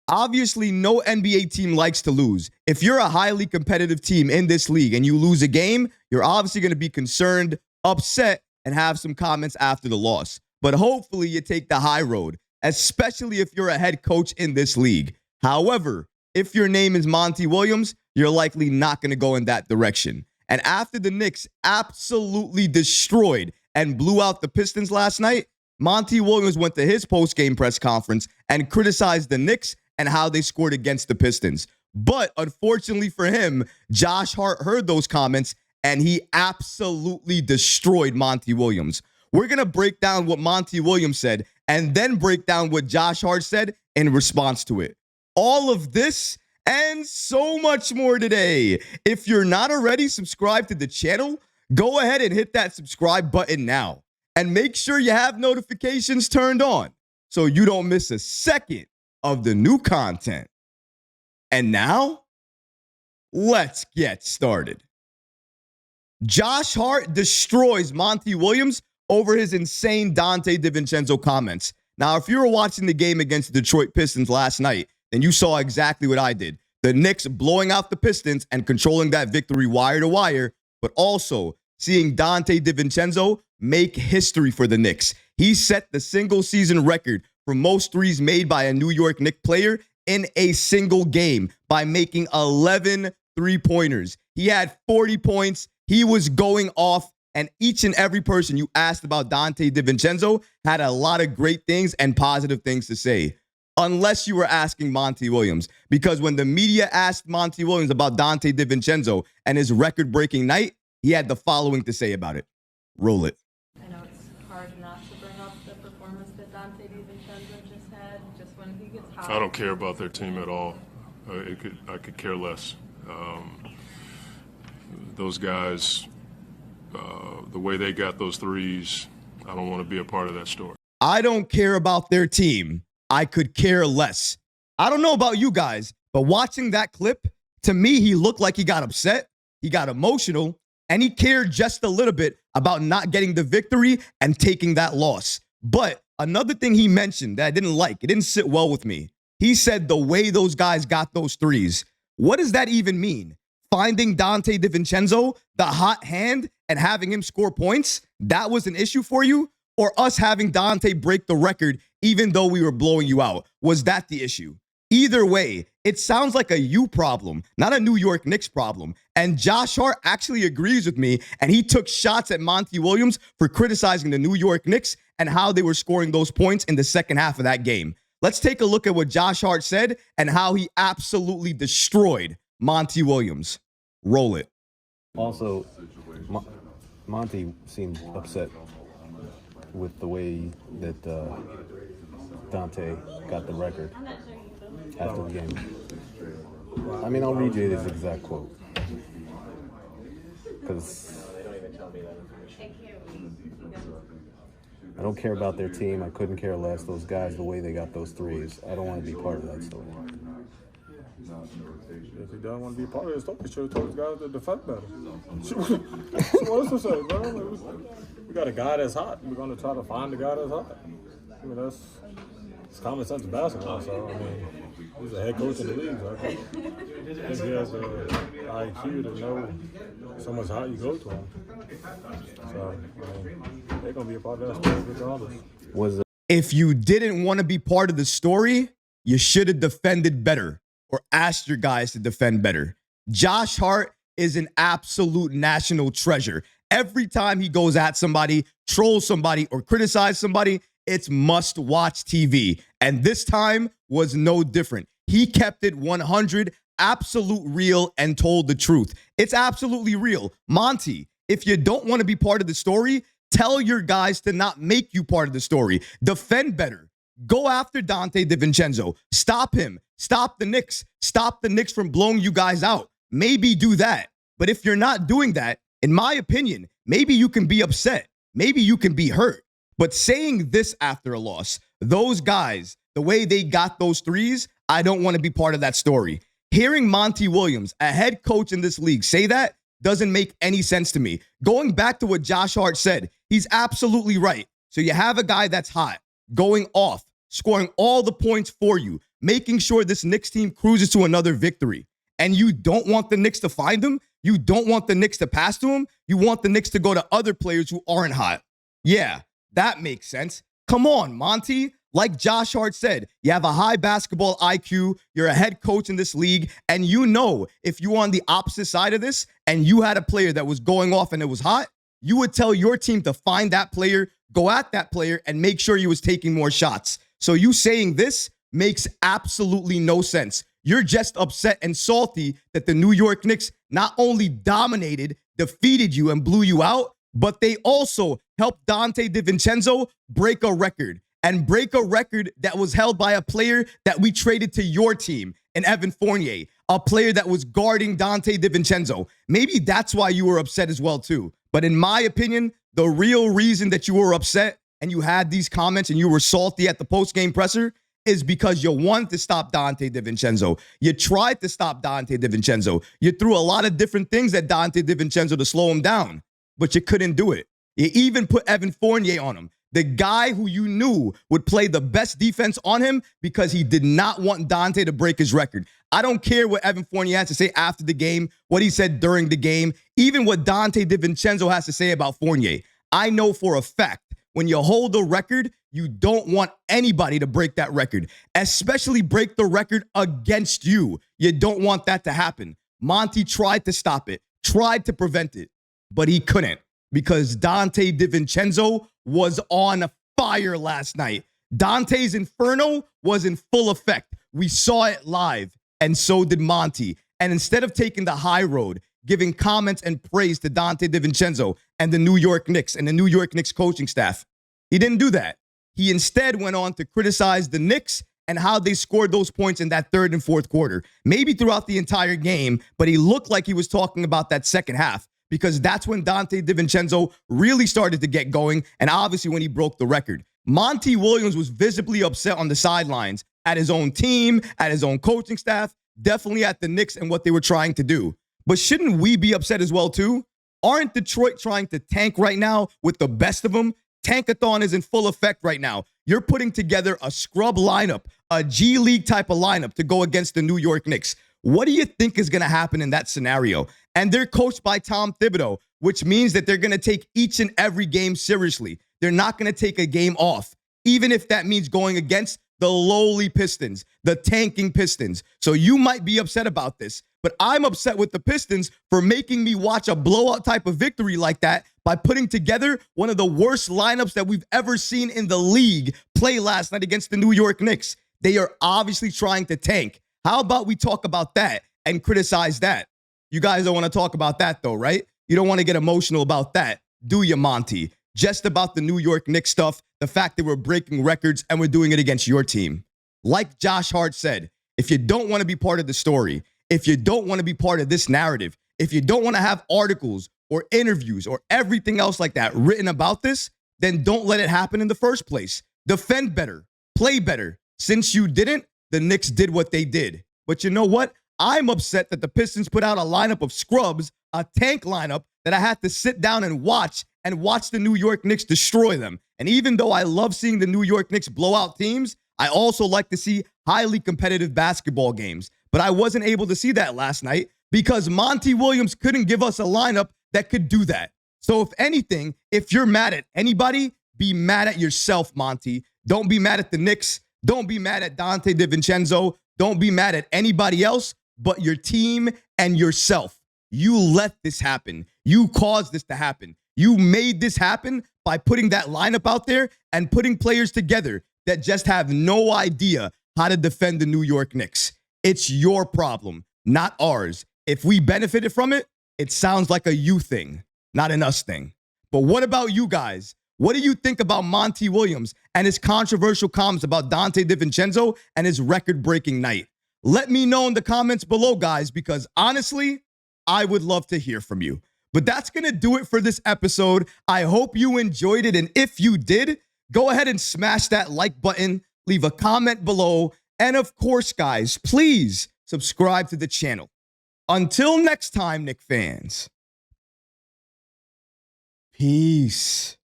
Obviously, no NBA team likes to lose. If you're a highly competitive team in this league and you lose a game, you're obviously going to be concerned, upset, and have some comments after the loss. But hopefully you take the high road, especially if you're a head coach in this league. However, if your name is Monty Williams, you're likely not going to go in that direction. And after the Knicks absolutely destroyed and blew out the Pistons last night, Monty Williams went to his post-game press conference and criticized the Knicks and how they scored against the Pistons. But unfortunately for him, Josh Hart heard those comments and he absolutely destroyed Monty Williams. We're going to break down what Monty Williams said and then break down what Josh Hart said in response to it. All of this and so much more today. If you're not already subscribed to the channel, go ahead and hit that subscribe button now. And make sure you have notifications turned on so you don't miss a second of the new content. And now, let's get started. Josh Hart destroys Monty Williams over his insane Donte DiVincenzo comments. Now, if you were watching the game against the Detroit Pistons last night, then you saw exactly what I did. The Knicks blowing out the Pistons and controlling that victory wire to wire, but also seeing Donte DiVincenzo make history for the Knicks. He set the single season record for most threes made by a New York Knicks player in a single game by making 11 three-pointers. He had 40 points. He was going off, and each and every person you asked about Donte DiVincenzo had a lot of great things and positive things to say. Unless you were asking Monty Williams, because when the media asked Monty Williams about Donte DiVincenzo and his record-breaking night, he had the following to say about it. Roll it. I know it's hard not to bring up the performance that Donte DiVincenzo just had, just when he gets hot. I don't care about their team at all. I could care less. Those guys, the way they got those threes, I don't want to be a part of that story. I don't care about their team. I could care less. I don't know about you guys, but watching that clip, to me, he looked like he got upset, he got emotional, and he cared just a little bit about not getting the victory and taking that loss. But another thing he mentioned that I didn't like, it didn't sit well with me. He said the way those guys got those threes. What does that even mean? Finding Donte DiVincenzo, the hot hand, and having him score points, that was an issue for you? Or us having Donte break the record even though we were blowing you out? Was that the issue? Either way, it sounds like a you problem, not a New York Knicks problem. And Josh Hart actually agrees with me, and he took shots at Monty Williams for criticizing the New York Knicks and how they were scoring those points in the second half of that game. Let's take a look at what Josh Hart said and how he absolutely destroyed Monty Williams. Roll it. Also, Monty seemed upset with the way that Donte got the record after the game. I mean, I'll read you his exact quote. Because I don't care about their team. I couldn't care less. Those guys, the way they got those threes. I don't want to be part of that story. If he doesn't want to be a part of this story, he should have told his guys to defend better. What else to say, bro? We got a guy that's hot. We're going to try to find the guy that's hot. I mean, it's common sense in basketball. So, I mean, he's a head coach in the league. So I think he has the IQ to know someone's hot, you go to him. So, I mean, they're going to be a part of that story regardless. If you didn't want to be part of the story, you should have defended better or asked your guys to defend better. Josh Hart is an absolute national treasure. Every time he goes at somebody, trolls somebody, or criticizes somebody, it's must-watch TV. And this time was no different. He kept it 100, absolute real, and told the truth. It's absolutely real. Monty, if you don't want to be part of the story, tell your guys to not make you part of the story. Defend better. Go after Donte DiVincenzo. Stop him. Stop the Knicks. Stop the Knicks from blowing you guys out. Maybe do that. But if you're not doing that, in my opinion, maybe you can be upset. Maybe you can be hurt. But saying this after a loss, those guys, the way they got those threes, I don't want to be part of that story. Hearing Monty Williams, a head coach in this league, say that doesn't make any sense to me. Going back to what Josh Hart said, he's absolutely right. So you have a guy that's hot, going off, scoring all the points for you, making sure this Knicks team cruises to another victory. And you don't want the Knicks to find him. You don't want the Knicks to pass to him. You want the Knicks to go to other players who aren't hot. Yeah, that makes sense. Come on, Monty. Like Josh Hart said, you have a high basketball IQ. You're a head coach in this league. And you know if you were on the opposite side of this and you had a player that was going off and it was hot, you would tell your team to find that player, go at that player, and make sure he was taking more shots. So you saying this makes absolutely no sense. You're just upset and salty that the New York Knicks not only dominated, defeated you, and blew you out, but they also helped Donte DiVincenzo break a record. And break a record that was held by a player that we traded to your team, and Evan Fournier, a player that was guarding Donte DiVincenzo. Maybe that's why you were upset as well, too. But in my opinion, the real reason that you were upset and you had these comments and you were salty at the post-game presser is because you wanted to stop Donte DiVincenzo. You tried to stop Donte DiVincenzo. You threw a lot of different things at Donte DiVincenzo to slow him down, but you couldn't do it. You even put Evan Fournier on him, the guy who you knew would play the best defense on him because he did not want Donte to break his record. I don't care what Evan Fournier has to say after the game, what he said during the game, even what Donte DiVincenzo has to say about Fournier. I know for a fact when you hold a record, you don't want anybody to break that record, especially break the record against you. You don't want that to happen. Monty tried to stop it, tried to prevent it, but he couldn't because Donte DiVincenzo was on fire last night. Dante's Inferno was in full effect. We saw it live, and so did Monty. And instead of taking the high road, giving comments and praise to Donte DiVincenzo and the New York Knicks and the New York Knicks coaching staff, he didn't do that. He instead went on to criticize the Knicks and how they scored those points in that third and fourth quarter. Maybe throughout the entire game, but he looked like he was talking about that second half because that's when Donte DiVincenzo really started to get going and obviously when he broke the record. Monty Williams was visibly upset on the sidelines at his own team, at his own coaching staff, definitely at the Knicks and what they were trying to do. But shouldn't we be upset as well too? Aren't Detroit trying to tank right now with the best of them? Tankathon is in full effect right now. You're putting together a scrub lineup, a G League type of lineup to go against the New York Knicks. What do you think is going to happen in that scenario? And they're coached by Tom Thibodeau, which means that they're going to take each and every game seriously. They're not going to take a game off, even if that means going against the lowly Pistons, the tanking Pistons. So you might be upset about this, but I'm upset with the Pistons for making me watch a blowout type of victory like that by putting together one of the worst lineups that we've ever seen in the league play last night against the New York Knicks. They are obviously trying to tank. How about we talk about that and criticize that? You guys don't want to talk about that though, right? You don't want to get emotional about that, do you, Monty? Just about the New York Knicks stuff, the fact that we're breaking records and we're doing it against your team. Like Josh Hart said, if you don't want to be part of the story, if you don't want to be part of this narrative, if you don't want to have articles or interviews or everything else like that written about this, then don't let it happen in the first place. Defend better, play better. Since you didn't, the Knicks did what they did. But you know what? I'm upset that the Pistons put out a lineup of scrubs, a tank lineup that I had to sit down and watch the New York Knicks destroy them. And even though I love seeing the New York Knicks blow out teams, I also like to see highly competitive basketball games. But I wasn't able to see that last night because Monty Williams couldn't give us a lineup that could do that. So if anything, if you're mad at anybody, be mad at yourself, Monty. Don't be mad at the Knicks. Don't be mad at Donte DiVincenzo. Don't be mad at anybody else but your team and yourself. You let this happen. You caused this to happen. You made this happen by putting that lineup out there and putting players together that just have no idea how to defend the New York Knicks. It's your problem, not ours. If we benefited from it, it sounds like a you thing, not an us thing. But what about you guys? What do you think about Monty Williams and his controversial comments about Donte DiVincenzo and his record-breaking night? Let me know in the comments below, guys, because honestly, I would love to hear from you. But that's going to do it for this episode. I hope you enjoyed it. And if you did, go ahead and smash that like button, leave a comment below. And of course, guys, please subscribe to the channel. Until next time, Knick fans. Peace.